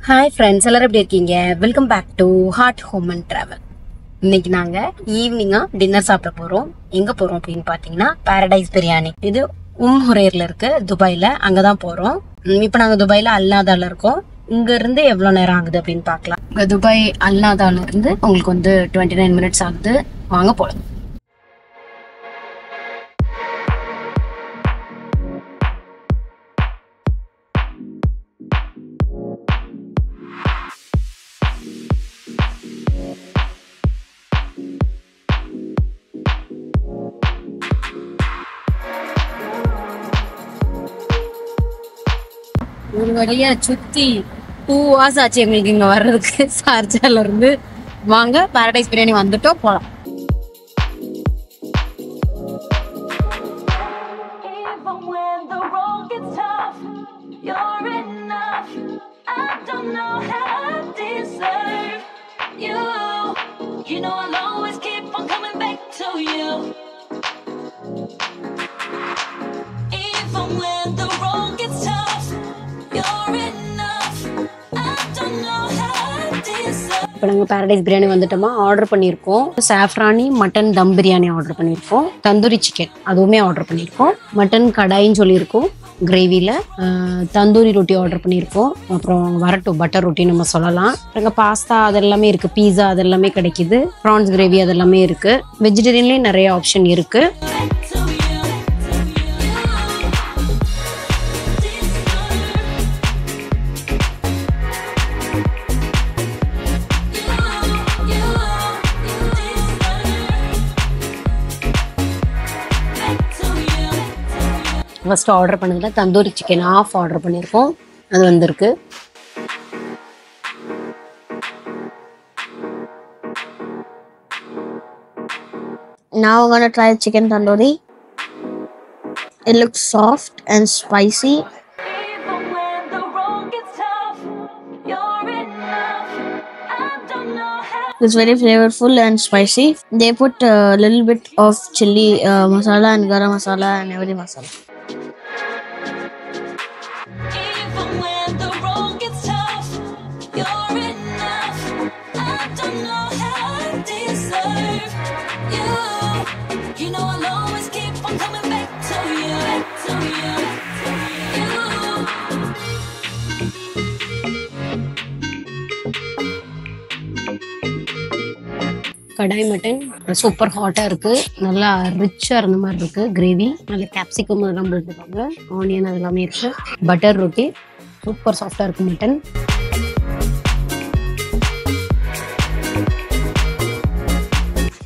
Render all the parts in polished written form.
Hi friends, எல்லாரும் எப்படி இருக்கீங்க? Welcome back to heart home and travel. இன்னைக்கு நாங்கள் ஈவினிங்காக டின்னர் சாப்பிட போகிறோம். எங்கே போகிறோம் அப்படின்னு பார்த்தீங்கன்னா பாரடைஸ் பிரியாணி. இது ஹுரேரில் இருக்கு, துபாயில். அங்கே தான் போகிறோம். இப்போ நாங்கள் துபாயில் அல்நாதாவில் இருக்கோம். இங்கேருந்து எவ்வளோ நேரம் ஆகுது அப்படின்னு பார்க்கலாம். இங்கே துபாய் அல்நாதாவிலேருந்து உங்களுக்கு வந்து 29 மினிட்ஸ் ஆகுது. வாங்க போகலாம். ஒரு வழியா சுத்தி 2 hours ஆச்சு எங்களுக்கு இங்க வர்றதுக்கு. சார்ஜால இருந்து வாங்க பாரடைஸ் பிரியாணி வந்துட்டோம், போலாம். இப்போ நாங்கள் பாரடைஸ் பிரியாணி வந்துட்டோமா, ஆர்டர் பண்ணியிருக்கோம். சாஃப்ரானி மட்டன் தம் பிரியாணி ஆர்டர் பண்ணியிருக்கோம். தந்தூரி சிக்கன் அதுவுமே ஆர்டர் பண்ணியிருக்கோம். மட்டன் கடாயின்னு சொல்லியிருக்கோம் கிரேவியில். தந்தூரி ரொட்டி ஆர்டர் பண்ணியிருக்கோம். அப்புறம் வரட்டும் பட்டர் ரொட்டி நம்ம சொல்லலாம். அங்கே பாஸ்தா அதெல்லாமே இருக்குது, பீஸா அதெல்லாமே கிடைக்கிது, ப்ரான்ஸ் கிரேவி அதெல்லாமே இருக்குது. வெஜிடேரியன்லேயும் நிறைய ஆப்ஷன் இருக்குது. ஃபர்ஸ்ட் ஆர்டர் பண்ணதில் தந்தூரி சிக்கன் ஆஃப் ஆர்டர் பண்ணியிருக்கோம். அது வந்திருக்கு. Now we're gonna try chicken tandoori. It looks soft and spicy. It's very flavorful and spicy. They put a little bit of chili masala and garam masala and every masala. Kadai mutton super ஹாட்டாக இருக்குது. நல்லா ரிச்சாக இருந்த மாதிரி இருக்குது gravy. நல்லா capsicum அதெல்லாம் போட்டுருக்காங்க, ஆனியன் அதெல்லாமே இருக்குது. பட்டர் ரொட்டி சூப்பர் சாஃப்டாக இருக்குது. மட்டன்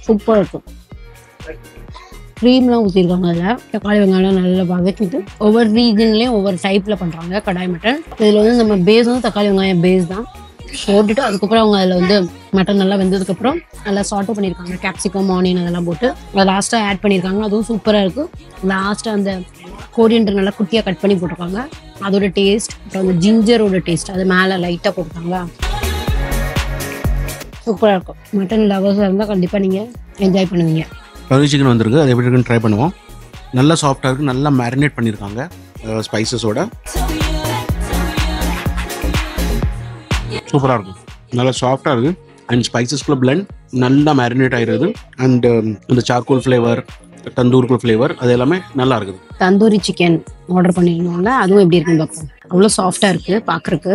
சூப்பராக இருக்கும். க்ரீம்லாம் ஊற்றிருக்காங்க. அதில் தக்காளி வெங்காயம் நல்லா வதக்கிட்டு ஒவ்வொரு ரீஜன்லேயும் ஒவ்வொரு டைப்பில் பண்ணுறாங்க கடாய் மட்டன். இதில் வந்து நம்ம பேஸ் வந்து தக்காளி வெங்காயம் பேஸ் தான் போட்டுட்டு அதுக்கப்புறம் அவங்க அதில் வந்து மட்டன் நல்லா வெந்ததுக்கப்புறம் நல்லா சாட்டோ பண்ணியிருக்காங்க. கேப்சிகம் ஆனியன் அதெல்லாம் போட்டு அதை லாஸ்ட்டாக ஆட் பண்ணியிருக்காங்க. அதுவும் சூப்பராக இருக்குது. லாஸ்ட்டாக அந்த கோரியண்டர் நல்லா குட்டியாக கட் பண்ணி போட்டிருக்காங்க. அதோட டேஸ்ட், அப்புறம் அந்த ஜிஞ்சரோட டேஸ்ட் அது மேலே லைட்டாக போட்டிருக்காங்க. சூப்பராக இருக்கும். மட்டன் லவர்ஸாக இருந்தால் கண்டிப்பாக நீங்கள் என்ஜாய் பண்ணுவீங்க. கறி சிக்கன் வந்திருக்கு, அது எப்படி இருக்குன்னு ட்ரை பண்ணுவோம். நல்லா சாஃப்டாக இருக்குது, நல்லா மேரினேட் பண்ணியிருக்காங்க ஸ்பைசஸோட. சூப்பராக இருக்கும், நல்லா சாஃப்டாக இருக்குது. அண்ட் ஸ்பைசஸ்குள்ள பிளண்ட் நல்லா மேரினேட் ஆகிருது. அண்ட் இந்த சார்கோல் ஃப்ளேவர், தந்தூர்கோல் ஃப்ளேவர் அது எல்லாமே நல்லா இருக்குது. தந்தூரி சிக்கன் ஆர்டர் பண்ணியிருந்தோம்ல, அதுவும் எப்படி இருக்குன்னு பார்ப்போம். அவ்வளோ சாஃப்டாக இருக்குது பார்க்குறக்கு.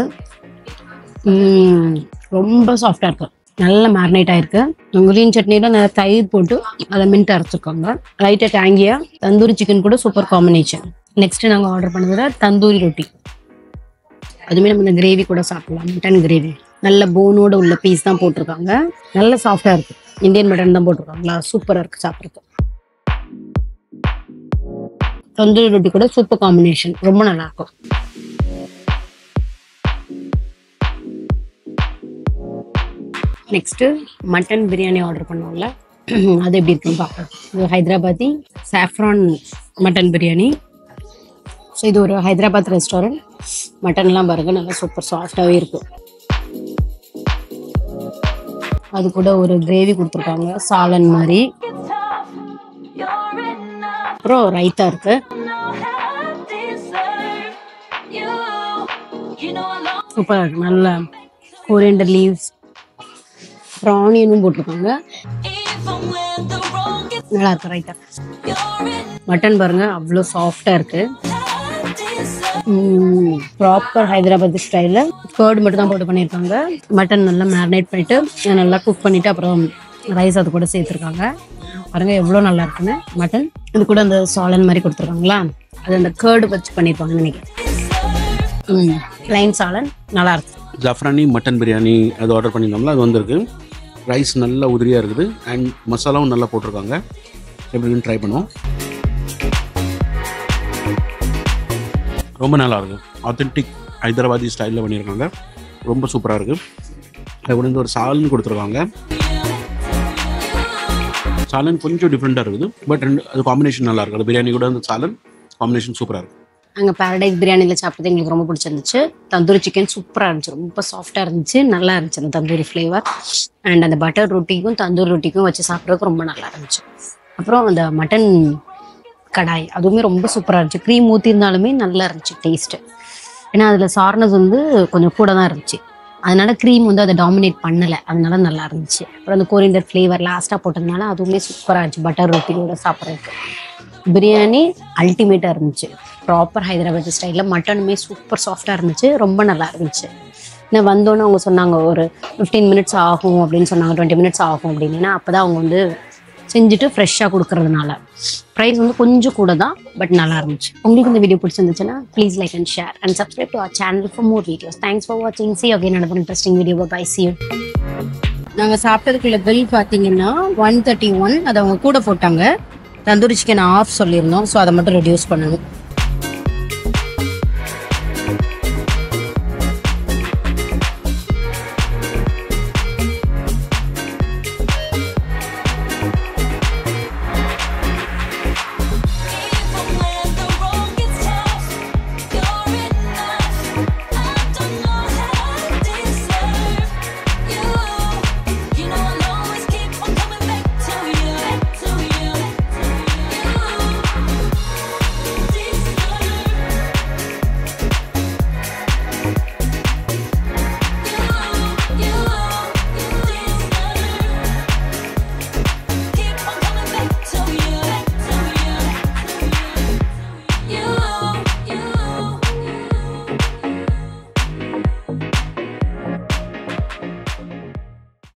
ரொம்ப சாஃப்டாக இருக்குது, நல்லா மேரினேட் ஆகிருக்கு. கிரீன் சட்னியில் நல்லா தயிர் போட்டு அதை மின்ட் அரைச்சிருக்காங்க. லைட்டாக டேங்கியாக தந்தூரி சிக்கன் கூட சூப்பர் காம்பினேஷன். நெக்ஸ்ட்டு நாங்கள் ஆர்டர் பண்ணதில் தந்தூரி ரொட்டி. அதுவுமே நம்ம இந்த கிரேவி கூட சாப்பிடலாம். மட்டன் கிரேவி நல்ல போனோட உள்ள பீஸ் தான் போட்டிருக்காங்க. நல்ல சாஃப்டாக இருக்குது. இந்தியன் மட்டன் தான் போட்டிருக்காங்களா, சூப்பராக இருக்குது சாப்பிட்றதுக்கு. தந்தூரி ரொட்டி கூட சூப்பர் காம்பினேஷன், ரொம்ப நல்லா இருக்கும். நெக்ஸ்ட்டு மட்டன் பிரியாணி ஆர்டர் பண்ணோம்ல, அது எப்படி இருக்குன்னு பார்க்கலாம். இது Hyderabadi saffron mutton biryani. So இது ஒரு ஹைதராபாத் ரெஸ்டாரண்ட். மட்டன்லாம் பாருங்க நல்லா சூப்பர் சாஃப்டாகவே இருக்கும். அது கூட ஒரு கிரேவி கொடுத்துருக்காங்க, சாலன் மாதிரி. அப்புறம் ரைத்தா இருக்கு. சூப்பராக இருக்கு. நல்ல கொரியண்டர் லீவ்ஸ் அப்புறம் ஆனியனும் போட்டிருக்காங்க. நல்லா இருக்கு. ரைட்டா மட்டன் பாருங்க அவ்வளோ சாஃப்டாக இருக்கு. ப்ராப்பர் ஹைதராபாத் ஸ்டைலில் கர்டு மட்டும் தான் போட்டு பண்ணியிருக்காங்க. மட்டன் நல்லா மேரினேட் பண்ணிட்டு நல்லா குக் பண்ணிட்டு அப்புறம் ரைஸ் அது கூட சேர்த்துருக்காங்க. பாருங்க எவ்வளோ நல்லா இருக்குன்னு. மட்டன் இது கூட அந்த சாலன் மாதிரி கொடுத்துருக்காங்களா, அது அந்த கர்டு வச்சு பண்ணியிருப்பாங்கன்னு நினைக்கிறேன். லைன் சாலன் நல்லா இருக்கு. ஜாஃப்ரானி மட்டன் பிரியாணி அது ஆர்டர் பண்ணியிருந்தோம்ல, அது வந்திருக்கு. ரைஸ் நல்லா உதிரியாக இருக்குது அண்ட் மசாலாவும் நல்லா போட்டிருக்காங்க. எப்படின்னு ட்ரை பண்ணுவோம். ரொம்ப நல்லா இருக்குது. ஆத்தென்டிக் ஹைதராபாதி ஸ்டைலில் பண்ணியிருக்காங்க. ரொம்ப சூப்பராக இருக்குது. அது கூட ஒரு சாலன் கொடுத்துருக்காங்க. சாலன் கொஞ்சம் டிஃப்ரெண்ட்டாக இருக்குது, பட் அது காம்பினேஷன் நல்லா இருக்குது. அது பிரியாணி கூட அந்த சாலன் காம்பினேஷன் சூப்பராக இருக்குது. அங்கே பேரடைஸ் பிரியாணியில் சாப்பிட்டது எங்களுக்கு ரொம்ப பிடிச்சிருந்துச்சு. தந்தூரி சிக்கன் சூப்பராக இருந்துச்சு, ரொம்ப சாஃப்டாக இருந்துச்சு, நல்லா இருந்துச்சு அந்த தந்தூரி ஃப்ளேவர். அண்ட் அந்த பட்டர் ரொட்டிக்கும் தந்தூரி ரொட்டிக்கும் வச்சு சாப்பிட்றதுக்கு ரொம்ப நல்லா இருந்துச்சு. அப்புறம் அந்த மட்டன் கடாய் அதுவுமே ரொம்ப சூப்பராக இருந்துச்சு. க்ரீம் ஊற்றிருந்தாலுமே நல்லா இருந்துச்சு டேஸ்ட்டு. ஏன்னா அதில் சார்னஸ் வந்து கொஞ்சம் கூட தான் இருந்துச்சு, அதனால க்ரீம் வந்து அதை டாமினேட் பண்ணலை, அதனால நல்லா இருந்துச்சு. அப்புறம் அந்த கொரியண்டர் ஃப்ளேவர் லாஸ்ட்டாக போட்டதுனால அதுவுமே சூப்பராக இருந்துச்சு பட்டர் ரொட்டியோட சாப்பிட்றதுக்கு. பிரியாணி அல்டிமேட்டாக இருந்துச்சு, ப்ராப்பர் ஹைதராபாத் ஸ்டைலில். மட்டனுமே சூப்பர் சாஃப்டாக இருந்துச்சு, ரொம்ப நல்லா இருந்துச்சு. நான் வந்தோன்னே அவங்க சொன்னாங்க ஒரு 15 மினிட்ஸ் ஆகும் அப்படின்னு சொன்னாங்க, 20 மினிட்ஸ் ஆகும் அப்படின்னு. ஏன்னா அப்போ தான் அவங்க வந்து செஞ்சுட்டு ஃப்ரெஷ்ஷாக கொடுக்கறதுனால. ப்ரைஸ் வந்து கொஞ்சம் கூட தான், பட் நல்லா இருந்துச்சு. உங்களுக்கு இந்த வீடியோ பிடிச்சிருந்துச்சுன்னா please like and share and subscribe to our channel for more videos. Thanks for வாட்சிங். See you again another interesting video. Bye. See you. நாங்கள் சாப்பிட்டதுக்குள்ள பில் பார்த்தீங்கன்னா 131. அதை அவங்க கூட போட்டாங்க. தந்தூரி சிக்கன் ஆஃப் சொல்லியிருந்தோம், ஸோ அதை மட்டும் ரெடியூஸ் பண்ணணும்.